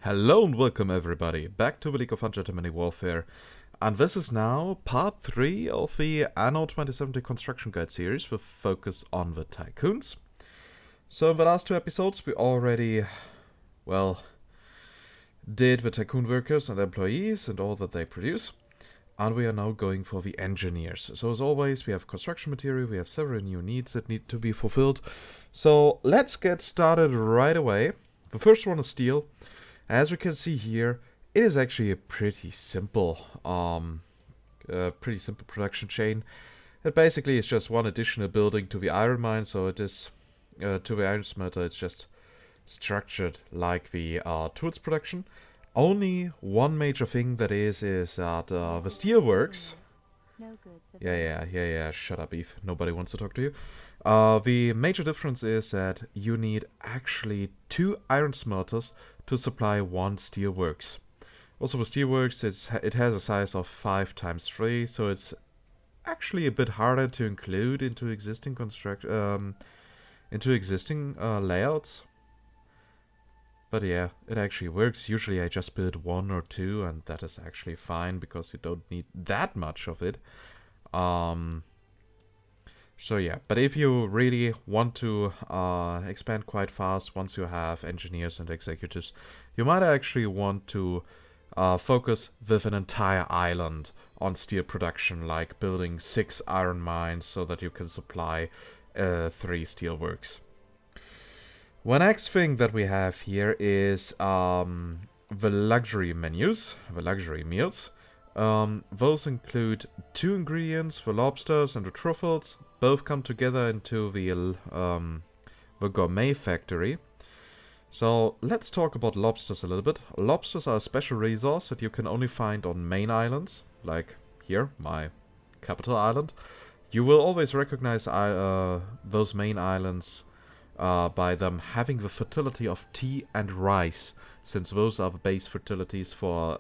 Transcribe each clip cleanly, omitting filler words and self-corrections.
Hello and welcome everybody back to the League of Ungentlemanly Warfare, and this is now part 3 of the Anno 2070 Construction Guide series with focus on the Tycoons. So in the last two episodes we already, did the Tycoon workers and employees and all that they produce, and we are now going for the engineers. So as always we have construction material, we have several new needs that need to be fulfilled. So let's get started right away. The first one is steel. As we can see here, it is actually a pretty simple production chain. It basically is just one additional building to the iron mine, so it is to the iron smelter. It's just structured like the tools production. Only one major thing that is that the steel works. Yeah. Shut up, Eve. Nobody wants to talk to you. The major difference is that you need actually 2 iron smelters to supply 1 steelworks. Also with steelworks, it has a size of 5 times 3, so it's actually a bit harder to include into existing layouts. But yeah, it actually works. Usually I just build 1 or 2, and that is actually fine because you don't need that much of it. So yeah, but if you really want to expand quite fast once you have engineers and executives, you might actually want to focus with an entire island on steel production, like building 6 iron mines so that you can supply 3 steelworks. One next thing that we have here is the luxury menus, the luxury meals. Those include 2 ingredients, the lobsters and the truffles. Both come together into the gourmet factory. So let's talk about lobsters a little bit. Lobsters are a special resource that you can only find on main islands, like here, my capital island. You will always recognize those main islands by them having the fertility of tea and rice, since those are the base fertilities for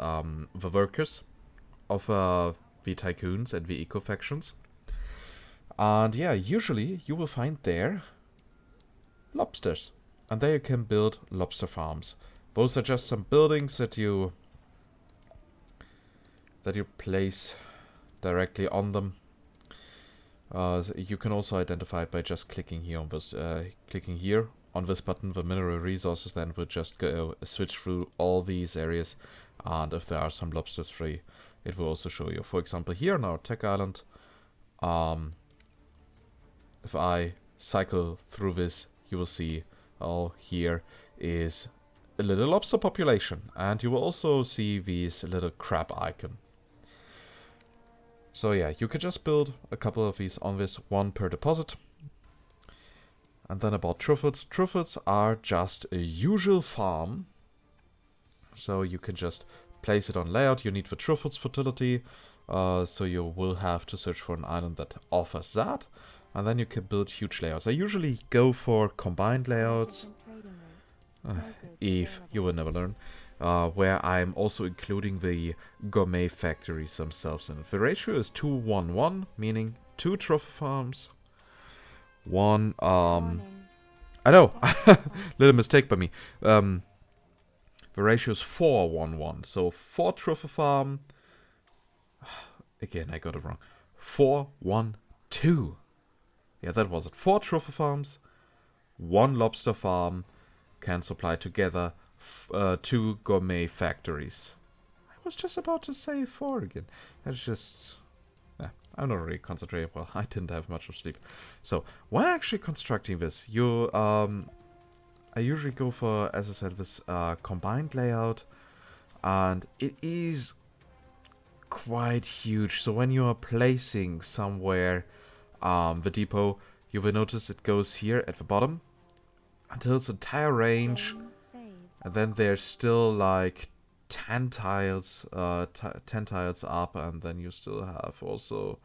the workers of the Tycoons and the eco factions. And yeah, usually you will find there lobsters, and there you can build lobster farms. Those are just some buildings that you place directly on them. You can also identify it by just clicking here on this button. The mineral resources then will just go switch through all these areas, and if there are some lobsters free, it will also show you. For example, here on our tech island, if I cycle through this, you will see, oh, here is a little lobster population, and you will also see this little crab icon. So yeah, you could just build a couple of these on this, 1 per deposit. And then about truffles. Truffles are just a usual farm, so you can just place it on layout. You need the truffles fertility, so you will have to search for an island that offers that. And then you can build huge layouts. I usually go for combined layouts. Eve, you will never learn. Where I'm also including the gourmet factories themselves. And the ratio is 2-1-1, meaning 2 truffle farms. 1, I know, little mistake by me. The ratio is 4-1-1, so 4 truffle farm. Again, I got it wrong. 4-1-2. Yeah, that was it. 4 truffle farms, 1 lobster farm can supply together 2 gourmet factories. I was just about to say 4 again. That's just... I'm not really concentrating. Well, I didn't have much of sleep. So, when actually constructing this, I usually go for, as I said, this combined layout. And it is quite huge. So when you are placing somewhere the depot, you will notice it goes here at the bottom until its entire range, and then there's still like 10 tiles, 10 tiles up, and then you still have also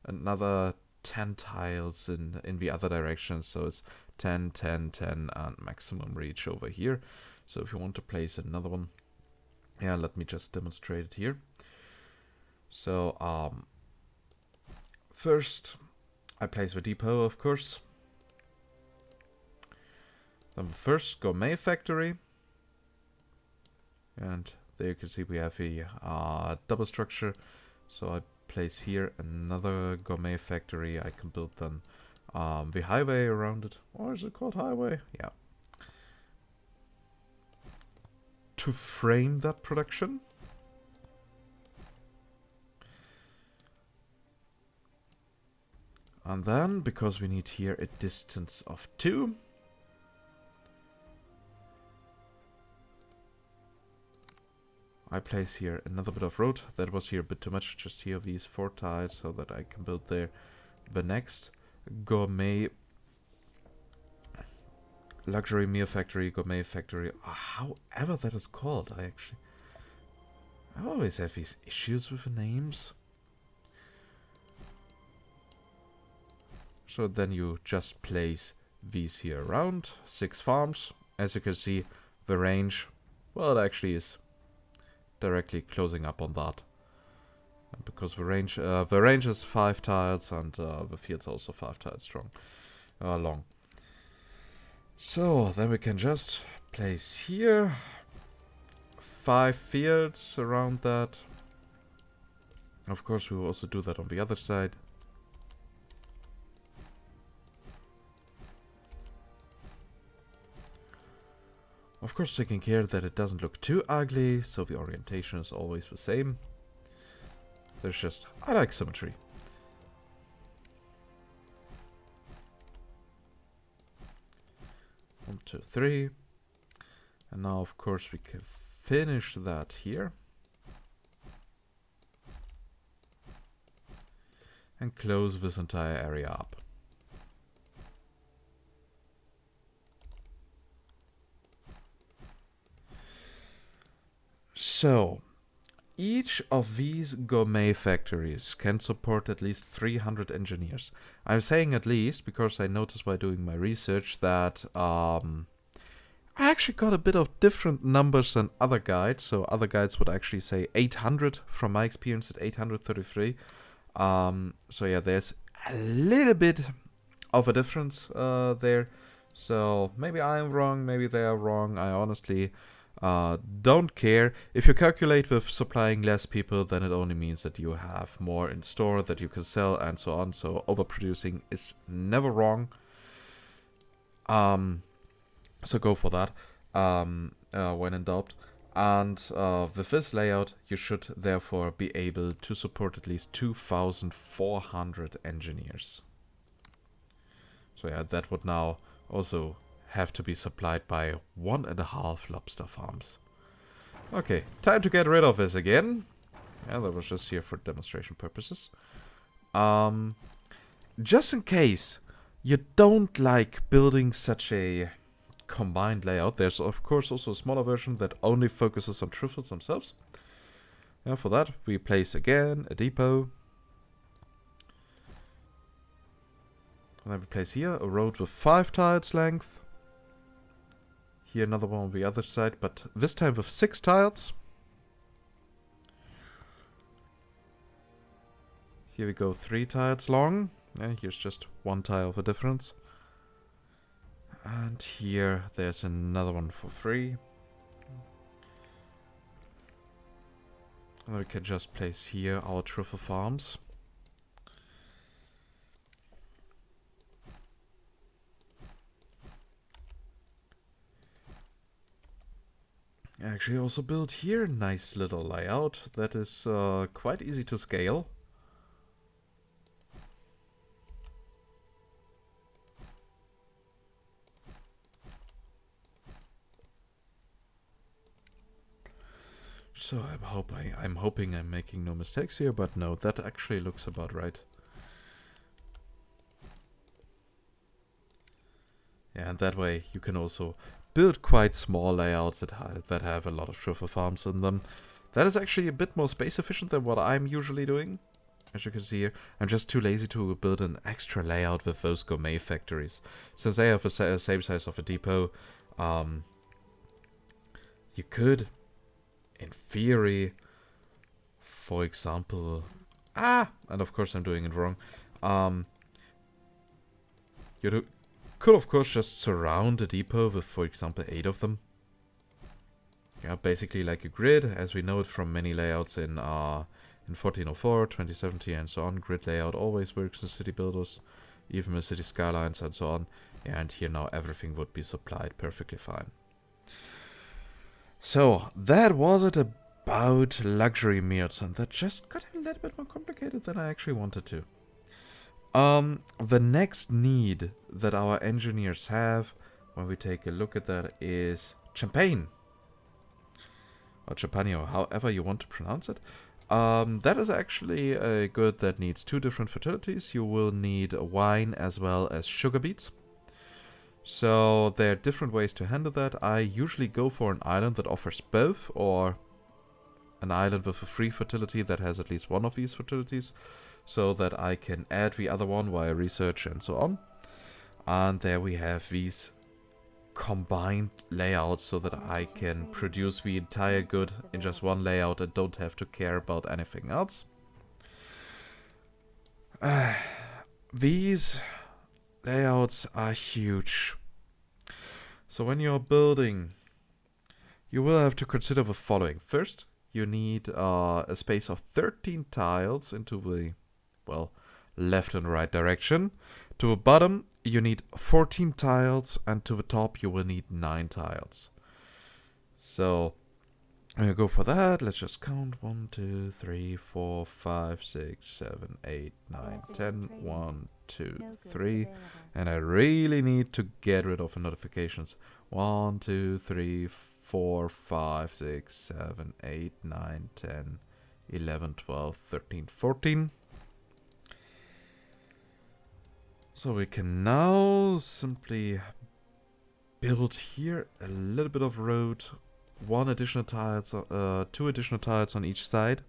another 10 tiles in the other direction. So it's 10, 10, 10, and maximum reach over here. So if you want to place another one, yeah, let me just demonstrate it here. So first I place the depot, of course. Then the first gourmet factory. And there you can see we have a double structure. So I place here another gourmet factory. I can build then the highway around it. Or is it called highway? Yeah. To frame that production. And then, because we need here a distance of 2, I place here another bit of road. That was here a bit too much. Just here these 4 tiles so that I can build there the next gourmet luxury meal factory, gourmet factory, however that is called. I always have these issues with the names. So then you just place these here around, 6 farms. As you can see, the range, well, it actually is directly closing up on that. And because the range is 5 tiles and the field's also 5 tiles long. So then we can just place here 5 fields around that. Of course, we will also do that on the other side. Of course, taking care that it doesn't look too ugly, so the orientation is always the same. There's just, I like symmetry. One, 2, 3. And now, of course, we can finish that here. And close this entire area up. So, each of these gourmet factories can support at least 300 engineers. I'm saying at least because I noticed while doing my research that I actually got a bit of different numbers than other guides. So other guides would actually say 800 from my experience at 833. So yeah, there's a little bit of a difference there. So maybe I'm wrong, maybe they are wrong. I honestly don't care. If you calculate with supplying less people, then it only means that you have more in store that you can sell and so on. So overproducing is never wrong. So go for that when in doubt. And with this layout, you should therefore be able to support at least 2,400 engineers. So yeah, that would now also have to be supplied by 1.5 lobster farms. Okay, time to get rid of this again. Yeah, that was just here for demonstration purposes. Just in case you don't like building such a combined layout, there's of course also a smaller version that only focuses on Truffles themselves. Yeah, for that we place again a depot. And then we place here a road with 5 tiles length. Here another one on the other side, but this time with 6 tiles. Here we go 3 tiles long. And here's just 1 tile of a difference. And here there's another one for 3. And we can just place here our truffle farms. Actually also build here a nice little layout that is quite easy to scale. So I'm hoping I'm making no mistakes here, but no, that actually looks about right. Yeah, and that way you can also build quite small layouts that have a lot of truffle farms in them. That is actually a bit more space efficient than what I'm usually doing. As you can see here, I'm just too lazy to build an extra layout with those gourmet factories. Since they have the same size of a depot, you could, in theory, for example... and of course I'm doing it wrong. You could of course just surround a depot with, for example, 8 of them. Yeah, basically like a grid, as we know it from many layouts in 1404, 2070, and so on. Grid layout always works in city builders, even with city skylines and so on. Yeah, and here now everything would be supplied perfectly fine. So that was it about luxury meals, and that just got a little bit more complicated than I actually wanted to. The next need that our engineers have, when we take a look at that, is champagne. Or champagne, or however you want to pronounce it. That is actually a good that needs two different fertilities. You will need wine as well as sugar beets. So there are different ways to handle that. I usually go for an island that offers both, or an island with a free fertility that has at least one of these fertilities, so that I can add the other one via research and so on. And there we have these combined layouts so that I can produce the entire good in just one layout and don't have to care about anything else. These layouts are huge. So when you're building, you will have to consider the following. First, you need a space of 13 tiles into the, well, left and right direction. To the bottom, you need 14 tiles, and to the top, you will need 9 tiles. So, I'm gonna go for that. Let's just count. 1, 2, 3, 4, 5, 6, 7, 8, 9, 10. 1, 2, 3. And I really need to get rid of the notifications. 1, 2, 3, 4, 5, 6, 7, 8, 9, 10, 11, 12, 13, 14. So we can now simply build here a little bit of road, 2 additional tiles on each side.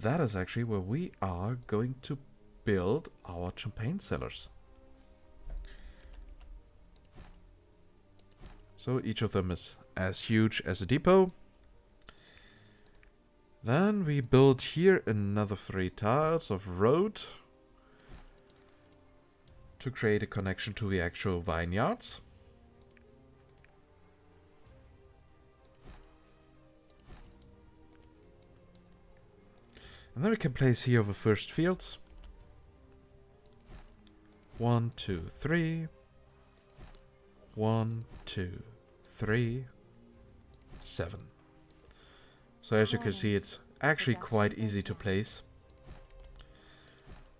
That is actually where we are going to build our champagne cellars. So each of them is as huge as a depot. Then we build here another 3 tiles of road to create a connection to the actual vineyards. And then we can place here the first fields. 1, 2, 3. 1, 2, 3, 7. So as you can see, it's actually quite easy to place.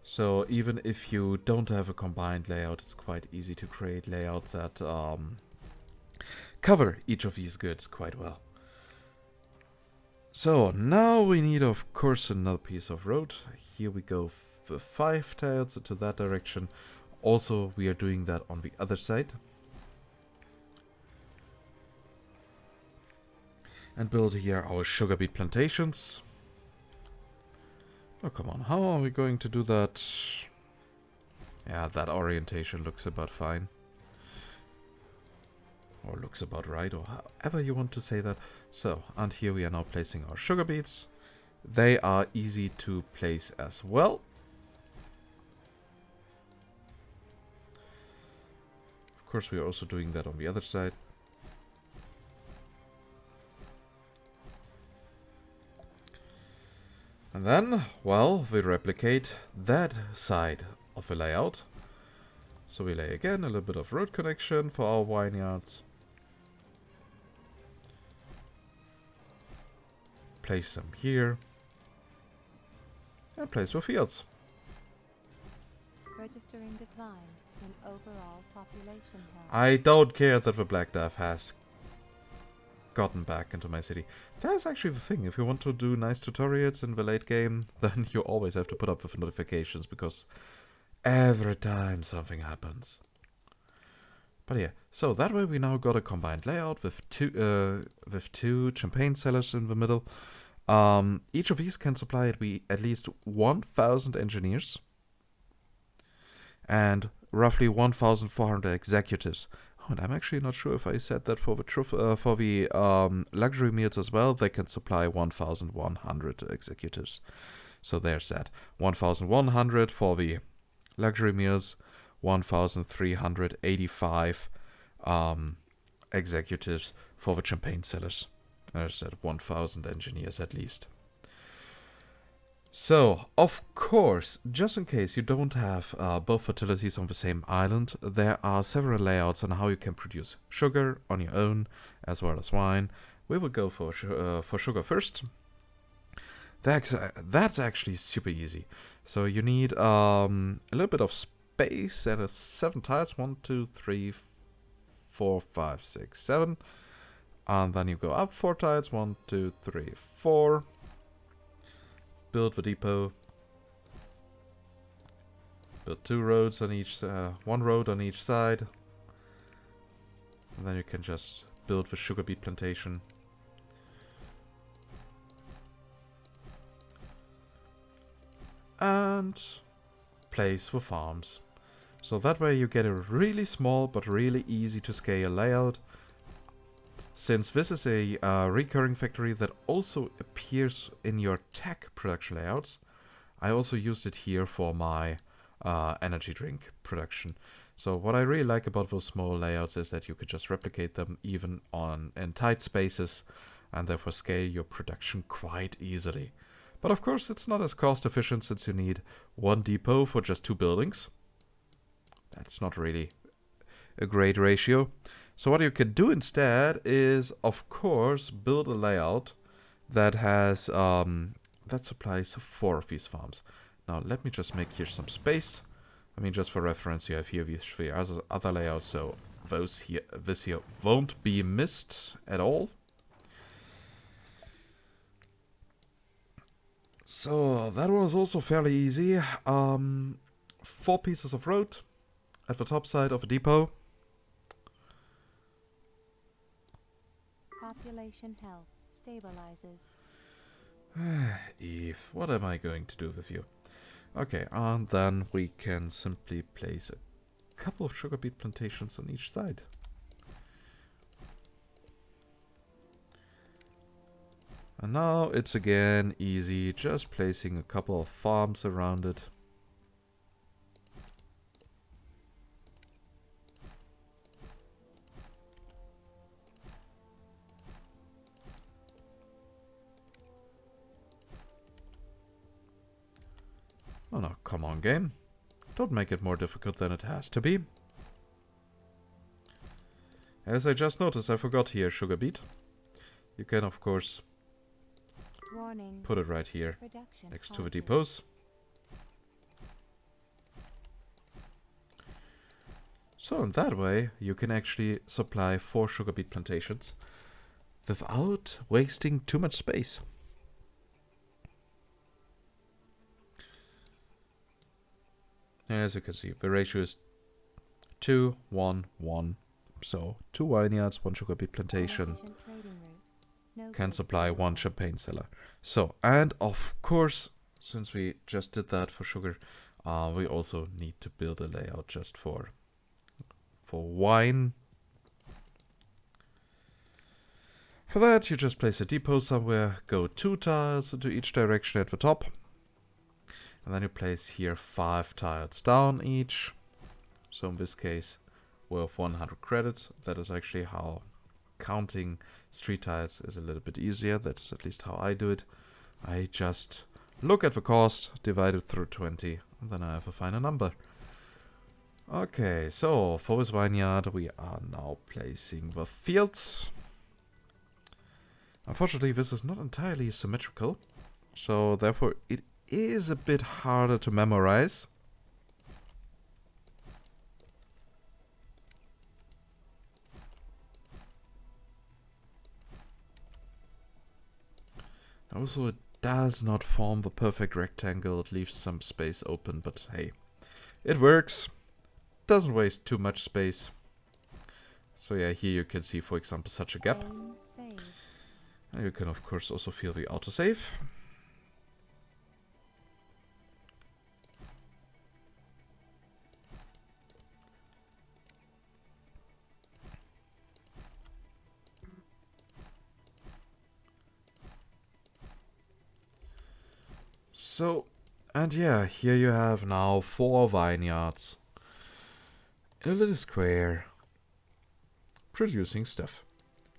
So even if you don't have a combined layout, it's quite easy to create layouts that cover each of these goods quite well. So now we need, of course, another piece of road. Here we go for 5 tiles into that direction. Also, we are doing that on the other side. And build here our sugar beet plantations. Oh, come on. How are we going to do that? Yeah, that orientation looks about fine. Or looks about right, or however you want to say that. So, and here we are now placing our sugar beets. They are easy to place as well. Of course, we are also doing that on the other side. And then, well, we replicate that side of the layout. So we lay again a little bit of road connection for our vineyards. Place them here. And place the fields. Registering decline in overall population health. I don't care that the Black Death has gotten back into my city. That's actually the thing. If you want to do nice tutorials in the late game, then you always have to put up with notifications, because every time something happens. But yeah, so that way we now got a combined layout with two champagne cellars in the middle. Each of these can supply at least 1,000 engineers and roughly 1,400 executives. And I'm actually not sure if I said that for the luxury meals as well. They can supply 1,100 executives. So there's that. 1,100 for the luxury meals, 1,385 executives for the champagne cellars. There's at 1,000 engineers at least. So, of course, just in case you don't have both fertilities on the same island, there are several layouts on how you can produce sugar on your own, as well as wine. We will go for sugar first. That's actually super easy. So you need a little bit of space and 7 tiles. 1, 2, 3, 4, 5, 6, 7. And then you go up 4 tiles. 1, 2, 3, 4. Build the depot. Build 2 roads on each, 1 road on each side. And then you can just build the sugar beet plantation. And place the farms. So that way you get a really small but really easy to scale layout. Since this is a recurring factory that also appears in your tech production layouts, I also used it here for my energy drink production. So what I really like about those small layouts is that you could just replicate them even in tight spaces and therefore scale your production quite easily. But of course it's not as cost efficient since you need 1 depot for just 2 buildings. That's not really a great ratio. So what you can do instead is, of course, build a layout that has that supplies 4 of these farms. Now let me just make here some space. I mean, just for reference, you have here these 3 other layouts, so this here won't be missed at all. So that was also fairly easy. 4 pieces of road at the top side of a depot. Population health stabilizes. Eve, what am I going to do with you? Okay, and then we can simply place a couple of sugar beet plantations on each side. And now it's again easy, just placing a couple of farms around it. Oh no, come on game. Don't make it more difficult than it has to be. As I just noticed, I forgot here sugar beet. You can of course put it right here next to the depots. So in that way you can actually supply 4 sugar beet plantations without wasting too much space. As you can see, the ratio is 2, 1, 1. So 2 vineyards, 1 sugar beet plantation can supply 1 champagne cellar. So, and of course, since we just did that for sugar, we also need to build a layout just for wine. For that, you just place a depot somewhere, go 2 tiles into each direction at the top. And then you place here 5 tiles down each. So in this case, worth 100 credits. That is actually how counting street tiles is a little bit easier. That is at least how I do it. I just look at the cost, divide it through 20, and then I have a final number. Okay, so for this vineyard, we are now placing the fields. Unfortunately, this is not entirely symmetrical, so therefore it is a bit harder to memorize. Also, it does not form the perfect rectangle. It leaves some space open, but hey, it works. Doesn't waste too much space. So yeah, here you can see, for example, such a gap. And you can of course also feel the autosave. So, and yeah, here you have now 4 vineyards in a little square producing stuff.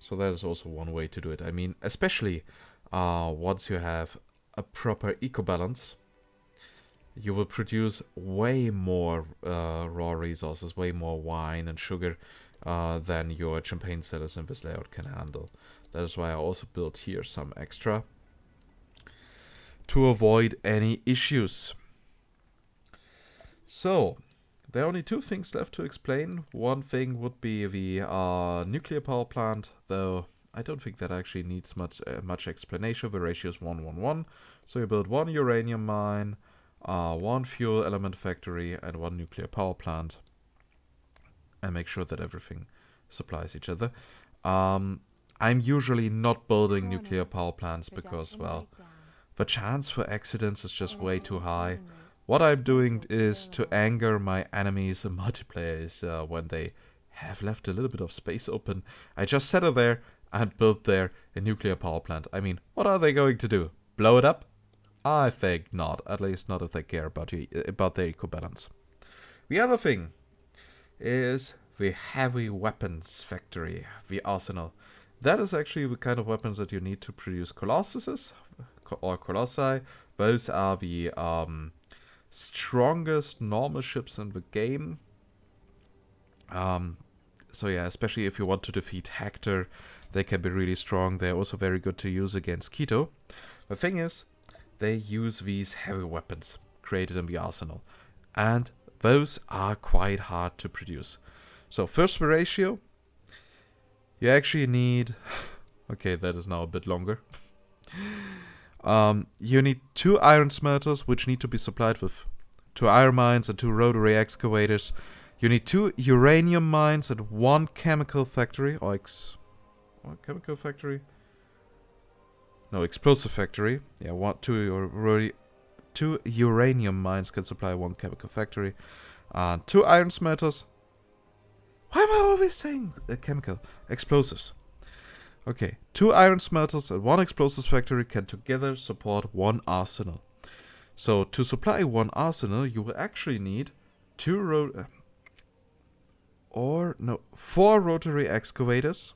So that is also one way to do it. I mean, especially once you have a proper eco balance, you will produce way more raw resources, way more wine and sugar than your champagne cellars in this layout can handle. That is why I also built here some extra to avoid any issues. So, there are only two things left to explain. One thing would be the nuclear power plant, though I don't think that actually needs much explanation. The ratio is 1:1:1. So you build one uranium mine, one fuel element factory, and one nuclear power plant. And make sure that everything supplies each other. I'm usually not building nuclear power plants because, well, the chance for accidents is just way too high. What I'm doing is to anger my enemies and multiplayers when they have left a little bit of space open. I just settle there and build there a nuclear power plant. I mean, what are they going to do? Blow it up? I think not. At least not if they care about their eco balance. The other thing is the heavy weapons factory, the arsenal. That is actually the kind of weapons that you need to produce colossuses or colossi. Those are the strongest normal ships in the game. So yeah, especially if you want to defeat Hector, they can be really strong. They're also very good to use against Quito. The thing is, they use these heavy weapons created in the arsenal, and those are quite hard to produce. So first, the ratio. You actually need... okay, that is now a bit longer. You need 2 iron smelters, which need to be supplied with 2 iron mines and 2 rotary excavators. You need 2 uranium mines and 1 chemical factory. Or chemical factory? No, explosive factory. Yeah, 2 uranium mines can supply 1 chemical factory. 2 iron smelters. Why am I always saying chemical? Explosives. Okay, 2 iron smelters and 1 explosives factory can together support 1 arsenal. So to supply 1 arsenal, you will actually need 4 rotary excavators,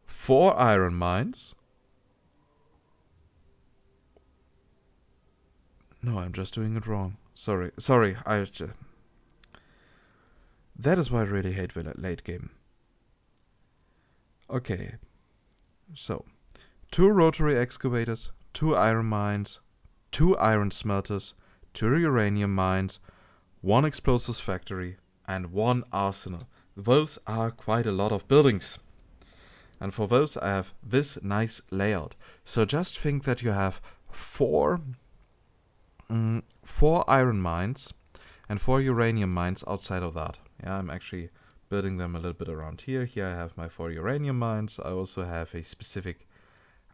4 iron mines. No, I'm just doing it wrong. Sorry. That is why I really hate the late game. Okay. So, 2 rotary excavators, 2 iron mines, 2 iron smelters, 2 uranium mines, 1 explosives factory, and 1 arsenal. Those are quite a lot of buildings. And for those I have this nice layout. So just think that you have 4 iron mines and 4 uranium mines outside of that. Yeah, I'm actually building them a little bit around here. Here I have my 4 uranium mines. I also have a specific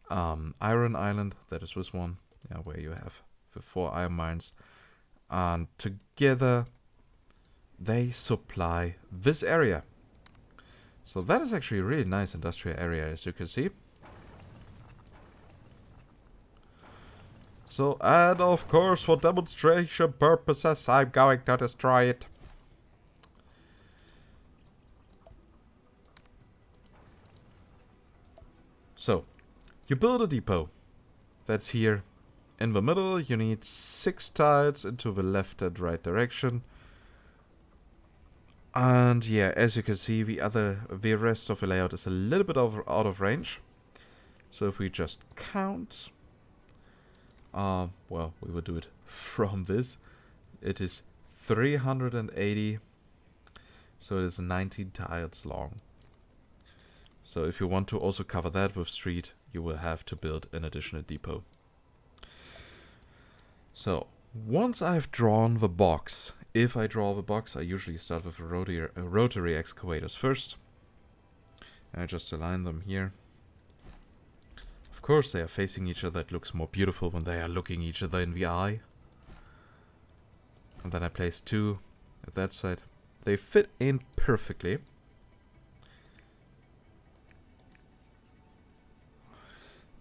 iron island. That is this one. Yeah, where you have the 4 iron mines. And together they supply this area. So that is actually a really nice industrial area, as you can see. So, and of course, for demonstration purposes, I'm going to destroy it. So, you build a depot. That's here. In the middle, you need 6 tiles into the left and right direction. And yeah, as you can see, the rest of the layout is a little bit out of range. So if we just count, well, we will do it from this. It is 380, so it is 19 tiles long. So if you want to also cover that with street, you will have to build an additional depot. So once I've drawn the box, if I draw the box, I usually start with rotary excavators first. And I just align them here. Of course, they are facing each other. It looks more beautiful when they are looking each other in the eye. And then I place 2 at that side. They fit in perfectly.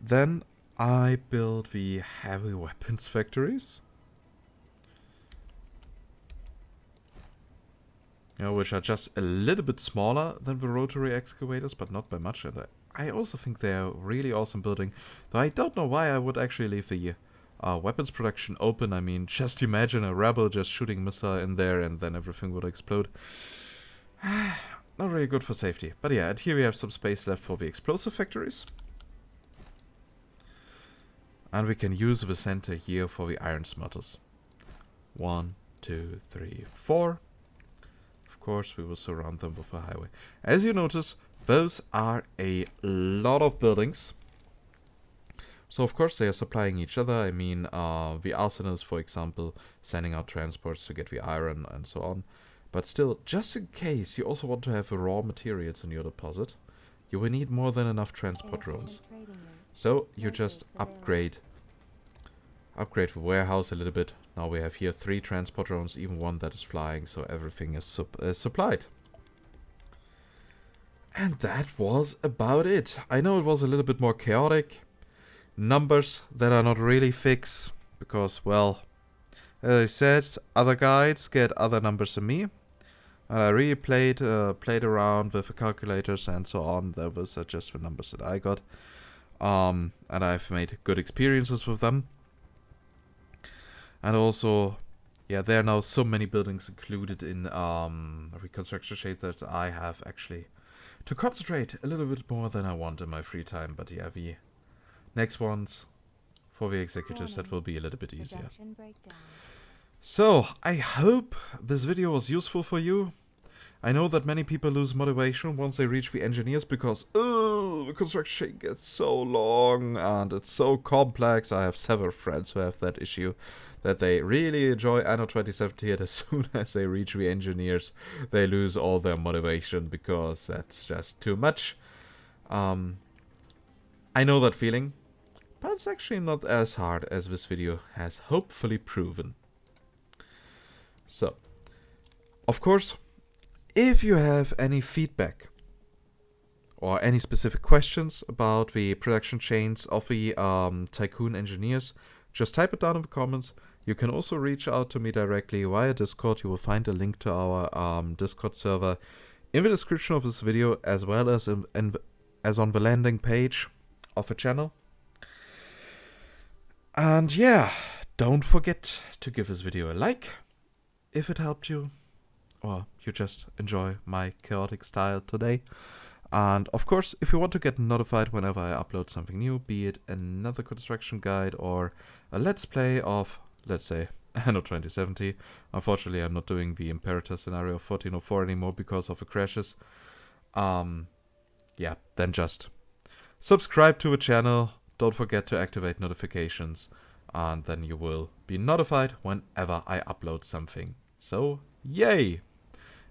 Then I build the heavy weapons factories. You know, which are just a little bit smaller than the rotary excavators, but not by much. And I also think they're really awesome building. Though I don't know why I would actually leave the weapons production open. I mean, just imagine a rebel just shooting missile in there and then everything would explode. Not really good for safety. But yeah, and here we have some space left for the explosive factories. And we can use the center here for the iron smelters. 1, 2, 3, 4. Of course, we will surround them with a highway. As you notice, those are a lot of buildings. So of course they are supplying each other. I mean, the arsenals, for example, sending out transports to get the iron and so on. But still, just in case you also want to have the raw materials in your deposit, you will need more than enough transport drones. So you just upgrade the warehouse a little bit. Now we have here 3 transport drones, even one that is flying, so everything is supplied. And that was about it. I know it was a little bit more chaotic. Numbers that are not really fixed, because, well, as I said, other guides get other numbers than me. And I really played around with the calculators and so on. Those are just the numbers that I got. And I've made good experiences with them. And also, yeah, there are now so many buildings included in reconstruction shade that I have actually to concentrate a little bit more than I want in my free time. But yeah, the next ones for the executives, that will be a little bit easier. So, I hope this video was useful for you. I know that many people lose motivation once they reach the engineers because, the construction gets so long and it's so complex. I have several friends who have that issue, that they really enjoy Anno 2070 and as soon as they reach the engineers, they lose all their motivation because that's just too much. I know that feeling, but it's actually not as hard as this video has hopefully proven. So, of course, if you have any feedback or any specific questions about the production chains of the Tycoon engineers, just type it down in the comments. You can also reach out to me directly via Discord. You will find a link to our Discord server in the description of this video, as well as as on the landing page of the channel. And yeah, don't forget to give this video a like if it helped you, or you just enjoy my chaotic style today. And of course, if you want to get notified whenever I upload something new, be it another construction guide or a let's play of, let's say, Anno 2070. Unfortunately, I'm not doing the Imperator scenario of 1404 anymore because of the crashes. Yeah, then just subscribe to the channel. Don't forget to activate notifications, and then you will be notified whenever I upload something. So, yay!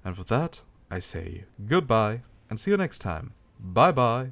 And with that, I say goodbye and see you next time. Bye bye!